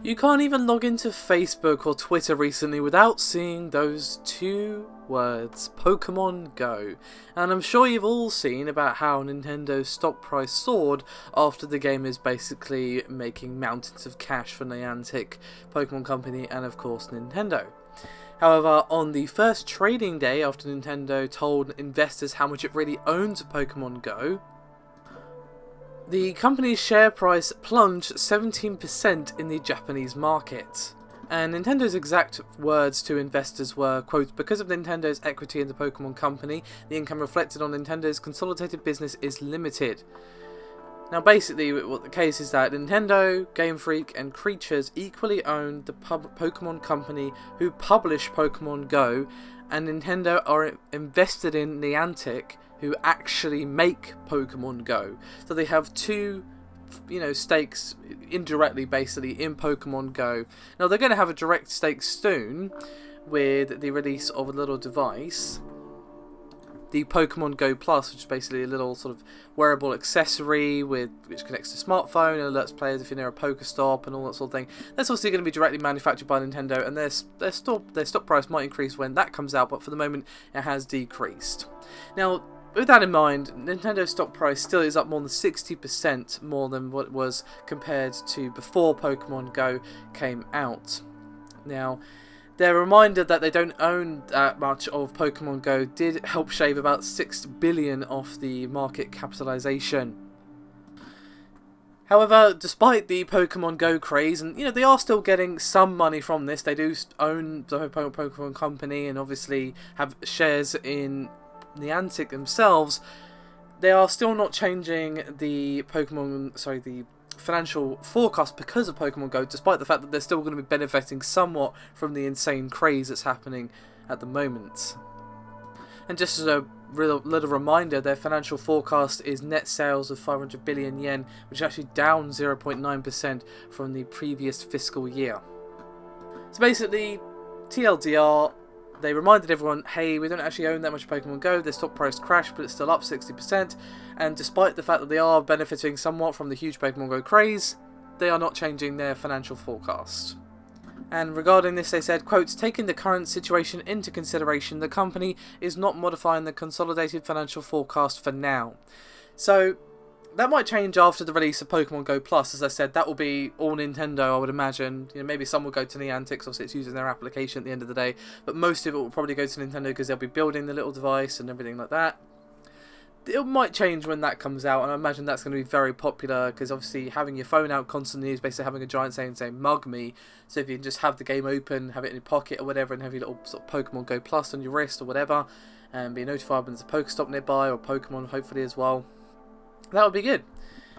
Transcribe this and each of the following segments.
You can't even log into Facebook or Twitter recently without seeing those two words, Pokemon Go. And I'm sure you've all seen about how Nintendo's stock price soared after the game is basically making mountains of cash for Niantic, Pokemon Company, and of course Nintendo. However, on the first trading day after Nintendo told investors how much it really owns Pokemon Go, the company's share price plunged 17% in the Japanese market. And Nintendo's exact words to investors were, quote, "Because of Nintendo's equity in the Pokemon Company, the income reflected on Nintendo's consolidated business is limited." Now basically what the case is that Nintendo, Game Freak and Creatures equally own the Pokemon Company who publish Pokemon Go, and Nintendo are invested in Niantic who actually make Pokemon Go. So they have two, stakes indirectly basically in Pokemon Go. Now they're going to have a direct stake soon with the release of a little device, the Pokemon Go Plus, which is basically a little sort of wearable accessory which connects to smartphone and alerts players if you're near a Pokestop and all that sort of thing. That's obviously going to be directly manufactured by Nintendo, and their stock price might increase when that comes out, but for the moment it has decreased. Now, with that in mind, Nintendo's stock price still is up more than 60% more than what it was compared to before Pokemon Go came out. Now, their reminder that they don't own that much of Pokemon Go did help shave about 6 billion off the market capitalization. However, despite the Pokemon Go craze, and they are still getting some money from this, they do own the Pokemon Company and obviously have shares in Niantic themselves. They are still not changing the financial forecast because of Pokemon Go, despite the fact that they're still going to be benefiting somewhat from the insane craze that's happening at the moment. And just as a little reminder, their financial forecast is net sales of 500 billion yen, which is actually down 0.9% from the previous fiscal year. So basically, TLDR, they reminded everyone, hey, we don't actually own that much Pokemon Go, their stock price crashed, but it's still up 60%, and despite the fact that they are benefiting somewhat from the huge Pokemon Go craze, they are not changing their financial forecast. And regarding this, they said, quote, "Taking the current situation into consideration, the company is not modifying the consolidated financial forecast for now." So that might change after the release of Pokemon Go Plus. As I said, that will be all Nintendo, I would imagine. Maybe some will go to Niantic, obviously it's using their application at the end of the day, but most of it will probably go to Nintendo because they'll be building the little device and everything like that. It might change when that comes out, and I imagine that's going to be very popular because obviously having your phone out constantly is basically having a giant saying "mug me." So if you can just have the game open, have it in your pocket or whatever, and have your little sort of Pokemon Go Plus on your wrist or whatever, and be notified when there's a Pokestop nearby or Pokemon hopefully as well, that would be good.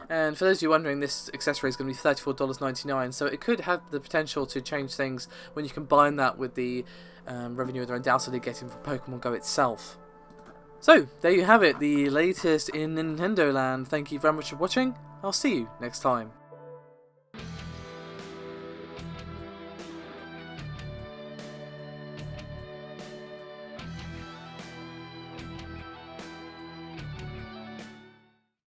And for those of you wondering, this accessory is going to be $34.99, so it could have the potential to change things when you combine that with the revenue they're undoubtedly getting from Pokemon Go itself. So, there you have it, the latest in Nintendo Land. Thank you very much for watching. I'll see you next time.